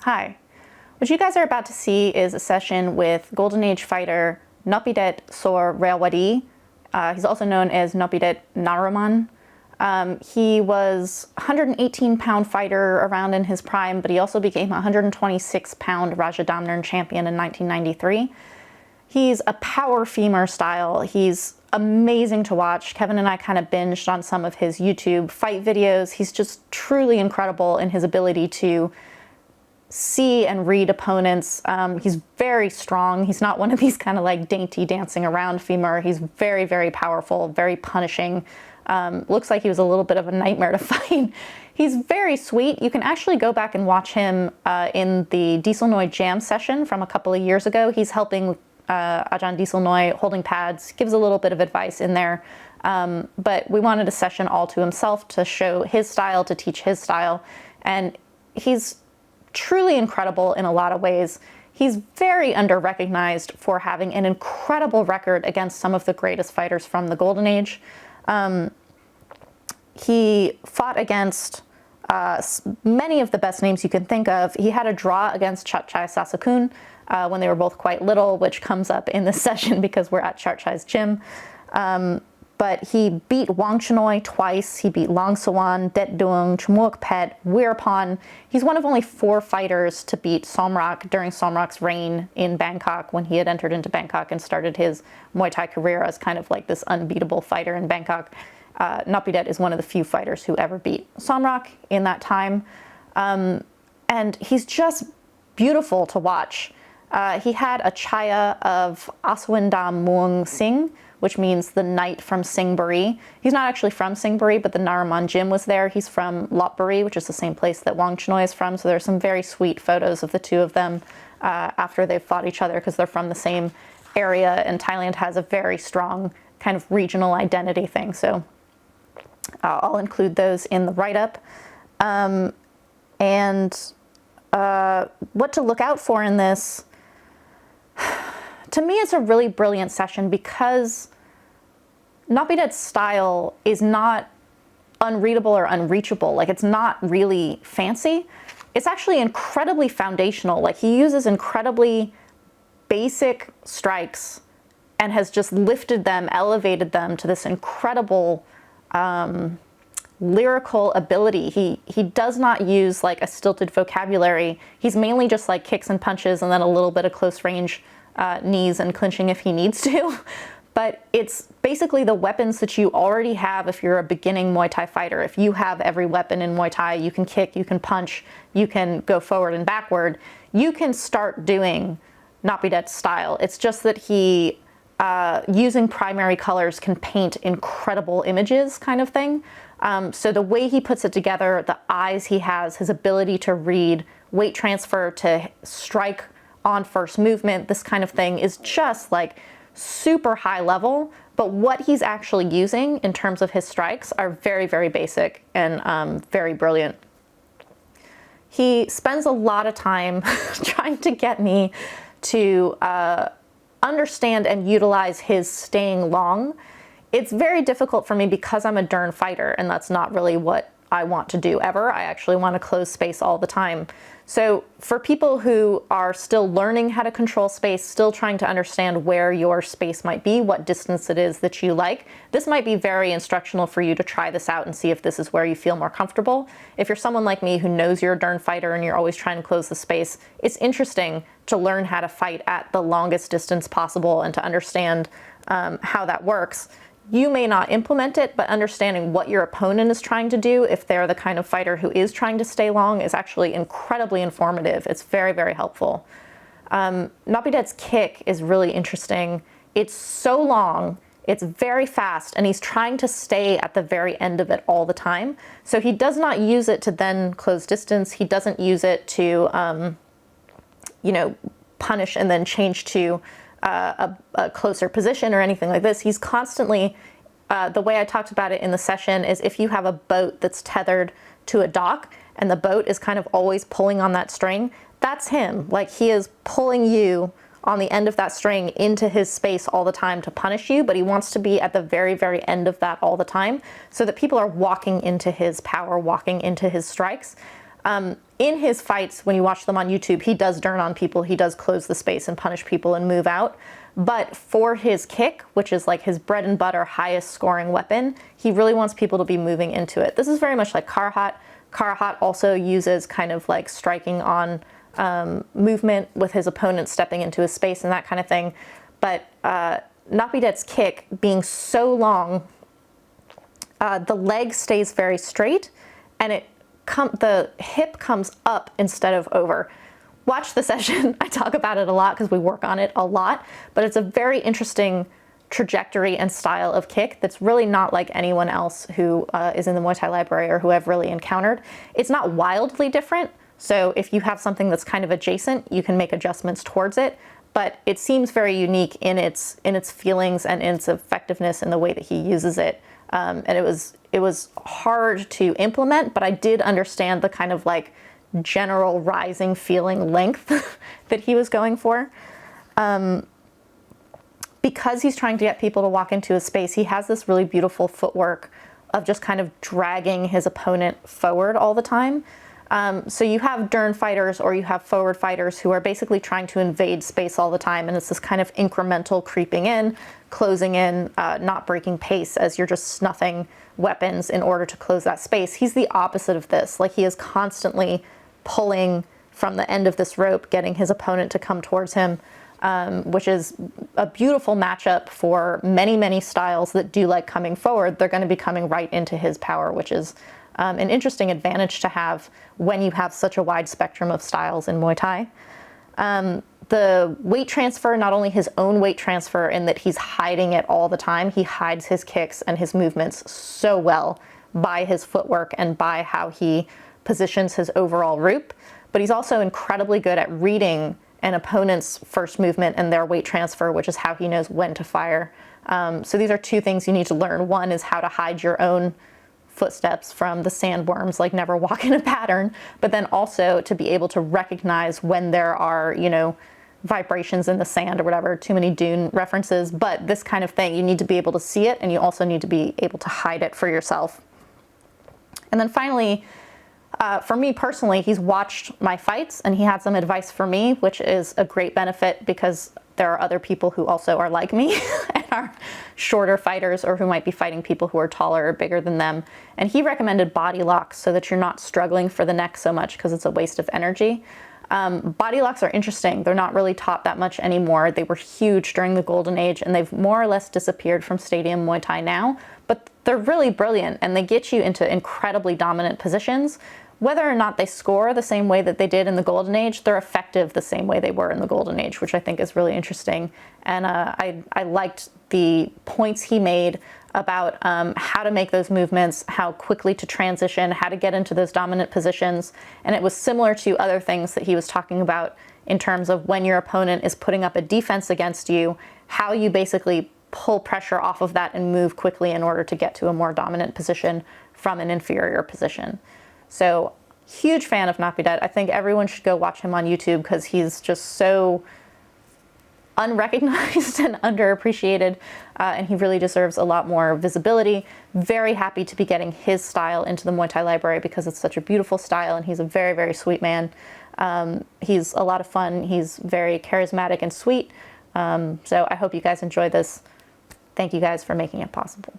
Hi. What you guys are about to see is a session with Golden Age fighter Noppadet Sor Rewadi. He's also known as Noppadet Naruman. He was a 118-pound fighter around in his prime, but he also became a 126-pound Rajadamnern champion in 1993. He's a power femur style. He's amazing to watch. Kevin and I kind of binged on some of his YouTube fight videos. He's just truly incredible in his ability to see and read opponents. He's very strong. He's not one of these kind of like dainty dancing around femur. He's very, very powerful, very punishing. Looks like he was a little bit of a nightmare to fight. He's very sweet. You can actually go back and watch him in the Dieselnoy jam session from a couple of years ago. He's helping Ajahn Dieselnoy holding pads, gives a little bit of advice in there. But we wanted a session all to himself to show his style, to teach his style. And he's truly incredible in a lot of ways. He's very under-recognized for having an incredible record against some of the greatest fighters from the Golden Age. He fought against many of the best names you can think of. He had a draw against Chatchai Sasakun when they were both quite little, which comes up in this session because we're at Chatchai's gym. But he beat Wang Chinoy twice. He beat Long Sawan, Det Duong, Chmuok Pet, Weirpon. He's one of only 4 fighters to beat Somrak during Somrak's reign in Bangkok when he had entered into Bangkok and started his Muay Thai career as kind of like this unbeatable fighter in Bangkok. Noppadet is one of the few fighters who ever beat Somrak in that time. And he's just beautiful to watch. He had a chaya of Aswindam Muang Singh, which means the knight from Singburi. He's not actually from Singburi, but the Naruman gym was there. He's from Lopburi, which is the same place that Wang Chinoy is from. So there's some very sweet photos of the two of them after they've fought each other because they're from the same area. And Thailand has a very strong kind of regional identity thing. So I'll include those in the write-up. And what to look out for in this, to me, it's a really brilliant session because Noppadet's style is not unreadable or unreachable. Like, it's not really fancy. It's actually incredibly foundational. Like, he uses incredibly basic strikes and has just lifted them, elevated them to this incredible lyrical ability. He does not use like a stilted vocabulary. He's mainly just like kicks and punches and then a little bit of close range knees and clinching if he needs to. But it's basically the weapons that you already have if you're a beginning Muay Thai fighter. If you have every weapon in Muay Thai, you can kick, you can punch, you can go forward and backward, you can start doing Noppadet's style. It's just that he, using primary colors, can paint incredible images kind of thing. So the way he puts it together, the eyes he has, his ability to read, weight transfer to strike on first movement, this kind of thing is just like super high level, but what he's actually using in terms of his strikes are very, very basic and very brilliant. He spends a lot of time trying to get me to understand and utilize his staying long. It's very difficult for me because I'm a Dern fighter, and that's not really what I want to do ever. I actually want to close space all the time. So for people who are still learning how to control space, still trying to understand where your space might be, what distance it is that you like, this might be very instructional for you to try this out and see if this is where you feel more comfortable. If you're someone like me who knows you're a Dern fighter and you're always trying to close the space, it's interesting to learn how to fight at the longest distance possible and to understand how that works. You may not implement it, but understanding what your opponent is trying to do, if they're the kind of fighter who is trying to stay long, is actually incredibly informative. It's very, very helpful. Noppadet's kick is really interesting. It's so long, it's very fast, and he's trying to stay at the very end of it all the time. So he does not use it to then close distance. He doesn't use it to, you know, punish and then change to a closer position or anything like this. He's constantly, the way I talked about it in the session is if you have a boat that's tethered to a dock and the boat is kind of always pulling on that string, that's him. Like, he is pulling you on the end of that string into his space all the time to punish you, but he wants to be at the very, very end of that all the time so that people are walking into his power, walking into his strikes. In his fights, when you watch them on YouTube, he does turn on people, he does close the space and punish people and move out. But for his kick, which is like his bread and butter, highest scoring weapon, he really wants people to be moving into it. This is very much like Karahat. Karahat also uses kind of like striking on movement with his opponent stepping into his space and that kind of thing. But Noppadet's kick being so long, the leg stays very straight and the hip comes up instead of over. Watch the session. I talk about it a lot because we work on it a lot, but it's a very interesting trajectory and style of kick that's really not like anyone else who is in the Muay Thai library or who I've really encountered. It's not wildly different, so if you have something that's kind of adjacent, you can make adjustments towards it, but it seems very unique in its feelings and in its effectiveness in the way that he uses it. And it was hard to implement, but I did understand the kind of like general rising feeling length that he was going for. Because he's trying to get people to walk into his space, he has this really beautiful footwork of just kind of dragging his opponent forward all the time. So you have Dern fighters or you have forward fighters who are basically trying to invade space all the time, and it's this kind of incremental creeping in, closing in, not breaking pace as you're just snuffing weapons in order to close that space. He's the opposite of this. Like, he is constantly pulling from the end of this rope, getting his opponent to come towards him, which is a beautiful matchup for many, many styles that do like coming forward. They're going to be coming right into his power, which is an interesting advantage to have when you have such a wide spectrum of styles in Muay Thai. The weight transfer, not only his own weight transfer in that he's hiding it all the time, he hides his kicks and his movements so well by his footwork and by how he positions his overall roop, but he's also incredibly good at reading an opponent's first movement and their weight transfer, which is how he knows when to fire. So these are two things you need to learn. One is how to hide your own footsteps from the sandworms, like never walk in a pattern, but then also to be able to recognize when there are, you know, vibrations in the sand or whatever. Too many Dune references, but this kind of thing, you need to be able to see it, and you also need to be able to hide it for yourself. And then finally, for me personally, he's watched my fights and he had some advice for me, which is a great benefit because there are other people who also are like me and are shorter fighters or who might be fighting people who are taller or bigger than them. And he recommended body locks so that you're not struggling for the neck so much because it's a waste of energy. Body locks are interesting. They're not really taught that much anymore. They were huge during the golden age and they've more or less disappeared from stadium Muay Thai now, but they're really brilliant and they get you into incredibly dominant positions. Whether or not they score the same way that they did in the golden age, they're effective the same way they were in the golden age, which I think is really interesting. And I liked the points he made about how to make those movements, how quickly to transition, how to get into those dominant positions. And it was similar to other things that he was talking about in terms of when your opponent is putting up a defense against you, how you basically pull pressure off of that and move quickly in order to get to a more dominant position from an inferior position. So, huge fan of Noppadet. I think everyone should go watch him on YouTube because he's just so unrecognized and underappreciated, and he really deserves a lot more visibility. Very happy to be getting his style into the Muay Thai library because it's such a beautiful style and he's a very, very sweet man. He's a lot of fun. He's very charismatic and sweet. So I hope you guys enjoy this. Thank you guys for making it possible.